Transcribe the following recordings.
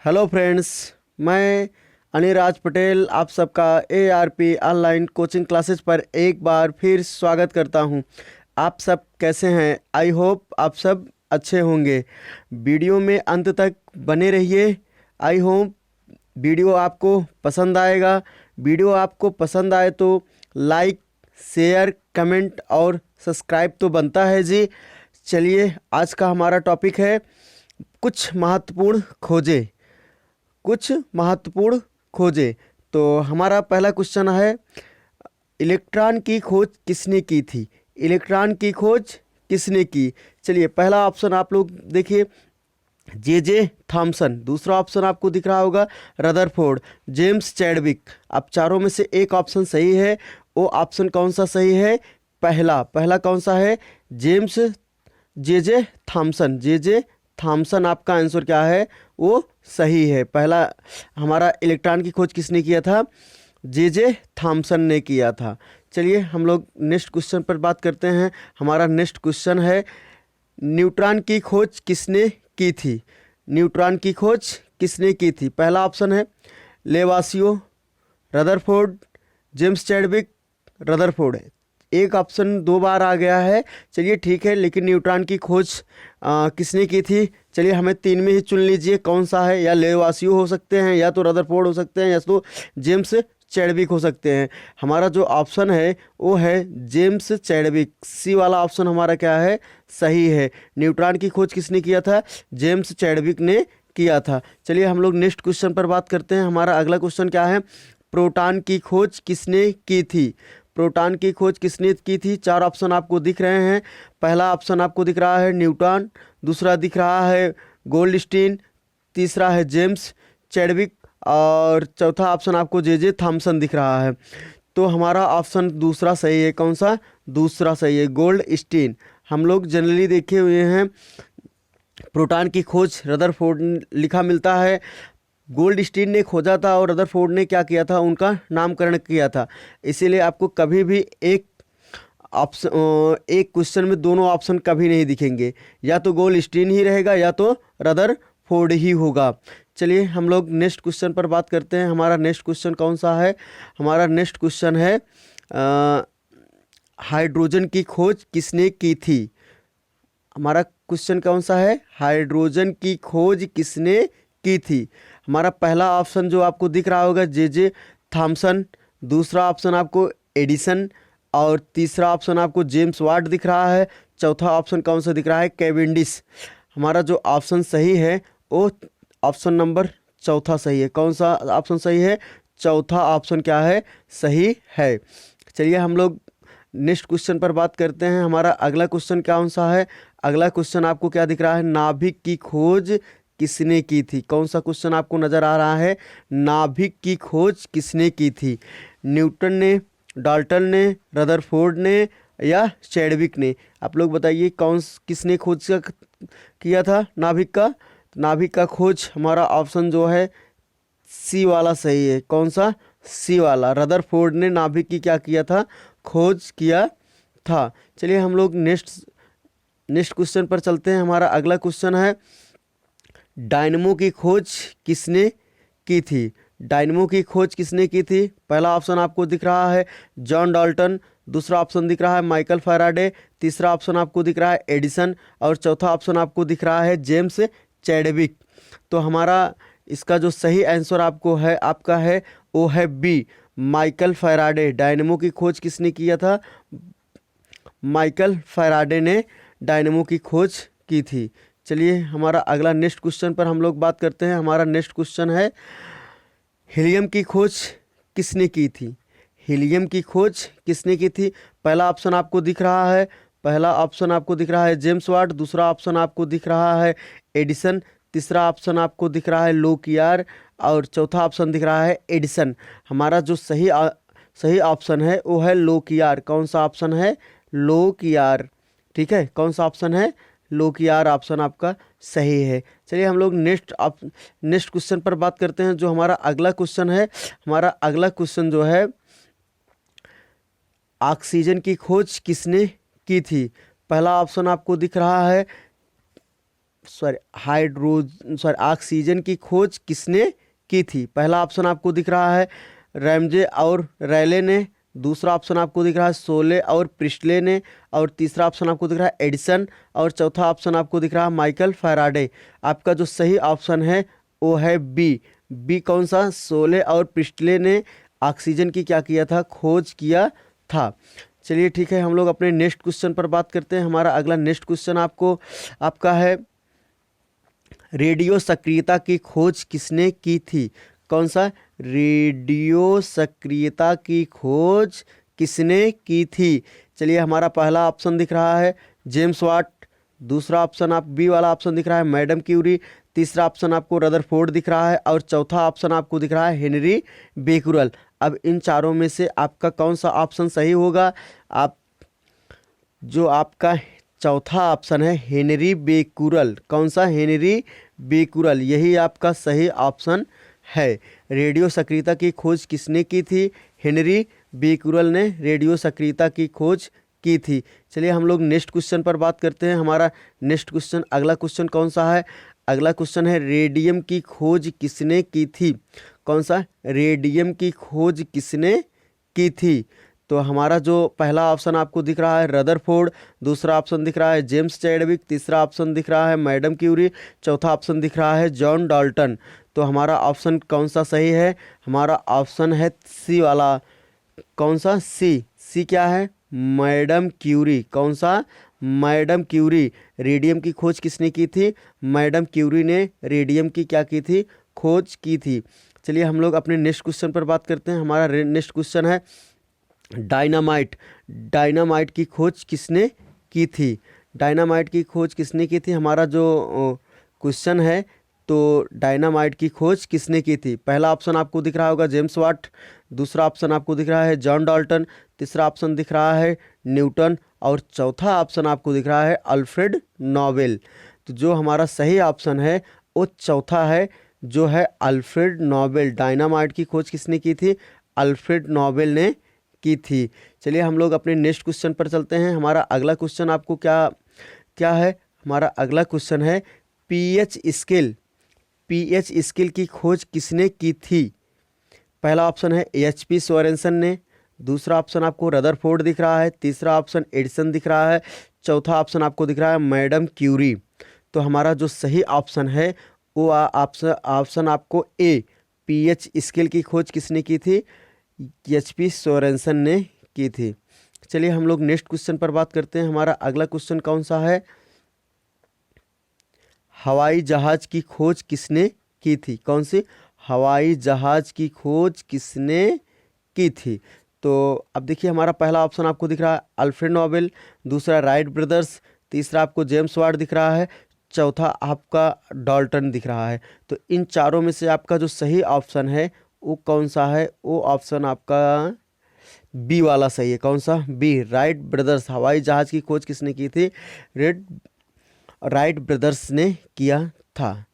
Hello friends, मैं अनिराज पटेल आप सबका एआरपी ऑनलाइन कोचिंग क्लासेस पर एक बार फिर स्वागत करता हूं। आप सब कैसे हैं? आई होप आप सब अच्छे होंगे। वीडियो में अंत तक बने रहिए। आई होप वीडियो आपको पसंद आएगा। वीडियो आपको पसंद आए तो लाइक, शेयर, कमेंट और सब्सक्राइब तो बनता है जी। चलिए, आज का हमारा टॉपिक है कुछ महत्वपूर्ण खोजें। कुछ महत्वपूर्ण खोजें। तो हमारा पहला क्वेश्चन है, इलेक्ट्रॉन की खोज किसने की थी? इलेक्ट्रॉन की खोज किसने की? चलिए, पहला ऑप्शन आप लोग देखिए, जे थॉमसन। दूसरा ऑप्शन आपको दिख रहा होगा रदरफोर्ड, जेम्स चैडविक। अब चारों में से एक ऑप्शन सही है। वो ऑप्शन कौन सा सही है? पहला पहला कौन सा है? James J Thomson. J Thomson आपका आंसर क्या है? वो सही है। पहला हमारा इलेक्ट्रॉन की खोज किसने किया था? जे थॉमसन ने किया था। चलिए, हम लोग नेक्स्ट क्वेश्चन पर बात करते हैं। हमारा नेक्स्ट क्वेश्चन है, न्यूट्रॉन की खोज किसने की थी? न्यूट्रॉन की खोज किसने की थी? पहला ऑप्शन है लेवासियो, रदरफोर्ड, जेम्स चैडविक, रदरफोर्ड। एक ऑप्शन दो बार आ गया है। चलिए ठीक है, लेकिन न्यूट्रॉन की खोज किसने की थी? चलिए, हमें तीन में ही चुन लीजिए कौन सा है। या लेवासियो हो सकते हैं, या तो रदरफोर्ड हो सकते हैं, या तो जेम्स चैडविक हो सकते हैं। हमारा जो ऑप्शन है वो है जेम्स चैडविक। सी वाला ऑप्शन हमारा क्या है? सही है। न्यूट्रॉन की खोज किसने किया था? जेम्स चैडविक ने किया था। चलिए, हम लोग नेक्स्ट क्वेश्चन पर बात करते हैं। हमारा अगला क्वेश्चन क्या है? प्रोटॉन की खोज किसने की थी? प्रोटॉन की खोज किसने की थी? चार ऑप्शन आपको दिख रहे हैं। पहला ऑप्शन आपको दिख रहा है न्यूटन, दूसरा दिख रहा है गोल्डस्टीन, तीसरा है जेम्स चैडविक और चौथा ऑप्शन आपको जे थॉमसन दिख रहा है। तो हमारा ऑप्शन दूसरा सही है। कौन सा? दूसरा सही है, गोल्डस्टीन। हम लोग जनरली देखे हुए हैं प्रोटॉन की खोज रदरफोर्ड लिखा मिलता है। गोल्डस्टीन ने खोजा था और रदरफोर्ड ने क्या किया था? उनका नामकरण किया था। इसीलिए आपको कभी भी एक ऑप्शन एक क्वेश्चन में दोनों ऑप्शन कभी नहीं दिखेंगे। या तो गोल्डस्टीन ही रहेगा या तो रदरफोर्ड ही होगा। चलिए, हम लोग नेक्स्ट क्वेश्चन पर बात करते हैं। हमारा नेक्स्ट क्वेश्चन कौन सा है? हमारा नेक्स्ट क्वेश्चन है, हाइड्रोजन की खोज किसने की थी? हमारा क्वेश्चन कौन सा है? हाइड्रोजन की खोज किसने की थी? हमारा पहला ऑप्शन जो आपको दिख रहा होगा जे थॉमसन, दूसरा ऑप्शन आपको एडिसन और तीसरा ऑप्शन आपको जेम्स वाट दिख रहा है। चौथा ऑप्शन कौन सा दिख रहा है? कैवेंडिश। हमारा जो ऑप्शन सही है वो ऑप्शन नंबर चौथा सही है। कौन सा ऑप्शन सही है? चौथा ऑप्शन क्या है? सही है। चलिए, हम लोग नेक्स्ट क्वेश्चन पर बात करते हैं। हमारा अगला क्वेश्चन कौन सा है? अगला क्वेश्चन आपको क्या दिख रहा है? नाभिक की खोज किसने की थी? कौन सा क्वेश्चन आपको नजर आ रहा है? नाभिक की खोज किसने की थी? न्यूटन ने, डाल्टन ने, रदरफोर्ड ने या चैडविक ने? आप लोग बताइए, किसने खोज किया था नाभिक का? नाभिक का खोज हमारा ऑप्शन जो है सी वाला सही है। कौन सा? सी वाला। रदरफोर्ड ने नाभिक की क्या किया था? खोज किया था। चलिए, हम लोग नेक्स्ट नेक्स्ट क्वेश्चन पर चलते हैं। हमारा अगला क्वेश्चन है, डायनमो की खोज किसने की थी? डायनमो की खोज किसने की थी? पहला ऑप्शन आपको दिख रहा है जॉन डाल्टन, दूसरा ऑप्शन दिख रहा है माइकल फैराडे, तीसरा ऑप्शन आपको दिख रहा है एडिसन और चौथा ऑप्शन आपको दिख रहा है जेम्स चैडविक। तो हमारा इसका जो सही आंसर आपको है आपका है वो है बी, माइकल फैराडे। डायनमो की खोज किसने किया था? माइकल फैराडे ने डायनमो की खोज की थी। चलिए, हमारा अगला नेक्स्ट क्वेश्चन पर हम लोग बात करते हैं। हमारा नेक्स्ट क्वेश्चन है, हीलियम की खोज किसने की थी? हीलियम की खोज किसने की थी? पहला ऑप्शन आपको दिख रहा है, पहला ऑप्शन आपको दिख रहा है जेम्स वाट, दूसरा ऑप्शन आपको दिख रहा है एडिसन, तीसरा ऑप्शन आपको दिख रहा है लोकियार और चौथा ऑप्शन दिख रहा है एडिसन। हमारा जो सही ऑप्शन है वो है लोकियार। कौन सा ऑप्शन है? लोकियार। ठीक है, कौन सा ऑप्शन है? लोकियार ऑप्शन आपका सही है। चलिए, हम लोग नेक्स्ट क्वेश्चन पर बात करते हैं। जो हमारा अगला क्वेश्चन है, हमारा अगला क्वेश्चन जो है, ऑक्सीजन की खोज किसने की थी? पहला ऑप्शन आपको दिख रहा है ऑक्सीजन की खोज किसने की थी? पहला ऑप्शन आपको दिख रहा है रैमजे और रैले ने, दूसरा ऑप्शन आपको दिख रहा है सोले और प्रिस्टले ने, और तीसरा ऑप्शन आपको दिख रहा है एडिसन, और चौथा ऑप्शन आपको दिख रहा है माइकल फैराडे। आपका जो सही ऑप्शन है वो है बी। बी कौन सा? सोले और प्रिस्टले ने ऑक्सीजन की क्या किया था? खोज किया था। चलिए ठीक है, हम लोग अपने नेक्स्ट क्वेश्चन पर बात करते हैं। हमारा अगला नेक्स्ट क्वेश्चन आपका है रेडियो सक्रियता की खोज किसने की थी? कौन सा? रेडियो सक्रियता की खोज किसने की थी? चलिए, हमारा पहला ऑप्शन दिख रहा है जेम्स वाट, दूसरा ऑप्शन आप बी वाला ऑप्शन दिख रहा है मैडम क्यूरी, तीसरा ऑप्शन आपको रदरफोर्ड दिख रहा है, और चौथा ऑप्शन आपको दिख रहा है हेनरी बेकुरल। अब इन चारों में से आपका कौन सा ऑप्शन सही होगा? जो आपका चौथा ऑप्शन है हेनरी बेकुरल। कौन सा? हेनरी बेकुरल, यही आपका सही ऑप्शन है। रेडियो सक्रियता की खोज किसने की थी? हेनरी बेकुरल ने रेडियो सक्रियता की खोज की थी। चलिए हम लोग नेक्स्ट क्वेश्चन पर बात करते हैं। हमारा नेक्स्ट क्वेश्चन, अगला क्वेश्चन कौन सा है? अगला क्वेश्चन है रेडियम की खोज किसने की थी? कौन सा? रेडियम की खोज किसने की थी? तो हमारा जो पहला ऑप्शन आपको दिख रहा है रदरफोर्ड, दूसरा ऑप्शन दिख रहा है जेम्स चैडविक, तीसरा ऑप्शन दिख रहा है मैडम क्यूरी, चौथा ऑप्शन दिख रहा है जॉन डाल्टन। तो हमारा ऑप्शन कौन सा सही है? हमारा ऑप्शन है सी वाला। कौन सा? सी। सी क्या है? Madam Curie. कौन सा? Madam Curie. रेडियम की खोज किसने की थी? मैडम क्यूरी ने रेडियम की क्या की थी? खोज की थी। चलिए हम लोग अपने नेक्स्ट क्वेश्चन पर बात करते हैं। हमारा नेक्स्ट क्वेश्चन है डायनामाइट। डायनामाइट की खोज किसने की थी? डायनामाइट की खोज किसने की थी? हमारा जो क्वेश्चन है, तो डायनामाइट की खोज किसने की थी? पहला ऑप्शन आपको दिख रहा होगा जेम्स वाट, दूसरा ऑप्शन आपको दिख रहा है जॉन डाल्टन, तीसरा ऑप्शन दिख रहा है न्यूटन, और चौथा ऑप्शन आपको दिख रहा है अल्फ्रेड नोबेल। तो जो हमारा सही ऑप्शन है वो चौथा है, जो है अल्फ्रेड नोबेल। डायनामाइट की खोज किसने की थी? अल्फ्रेड नोबेल ने की थी। चलिए हम लोग अपने नेक्स्ट क्वेश्चन पर चलते हैं। हमारा अगला क्वेश्चन आपको क्या क्या है? हमारा अगला क्वेश्चन है पीएच स्केल। पीएच स्केल की खोज किसने की थी? पहला ऑप्शन है एचपी सोरेनसन ने, दूसरा ऑप्शन आपको रदरफोर्ड दिख रहा है, तीसरा ऑप्शन एडिसन दिख रहा है, चौथा ऑप्शन आपको दिख रहा है मैडम क्यूरी। तो हमारा जो सही ऑप्शन है वो ऑप्शन आपको ए, पीएच स्केल की खोज किसने की थी? एचपी सोरेनसन ने की थी। चलिए हम लोग नेक्स्ट क्वेश्चन पर बात करते हैं। हमारा अगला क्वेश्चन कौन सा है? हवाई जहाज की खोज किसने की थी? कौन सी? हवाई जहाज की खोज किसने की थी? तो अब देखिए, हमारा पहला ऑप्शन आपको दिख रहा है अल्फ्रेड नोबेल, दूसरा राइट ब्रदर्स, तीसरा आपको जेम्स वाट दिख रहा है, चौथा आपका डाल्टन दिख रहा है। तो इन चारों में से आपका जो सही ऑप्शन है वो कौन सा है? वो ऑप्शन आपका बी वाला सही है। कौन सा? B, Wright brothers. हवाई जहाज की खोज किसने की थी? राइट ब्रदर्स ने किया था।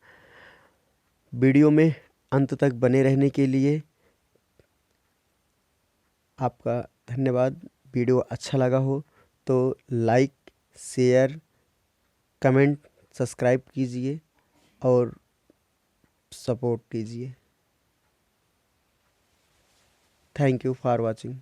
वीडियो में अंत तक बने रहने के लिए आपका धन्यवाद। वीडियो अच्छा लगा हो तो लाइक, शेयर, कमेंट, सब्सक्राइब कीजिए और सपोर्ट कीजिए। Thank you for watching.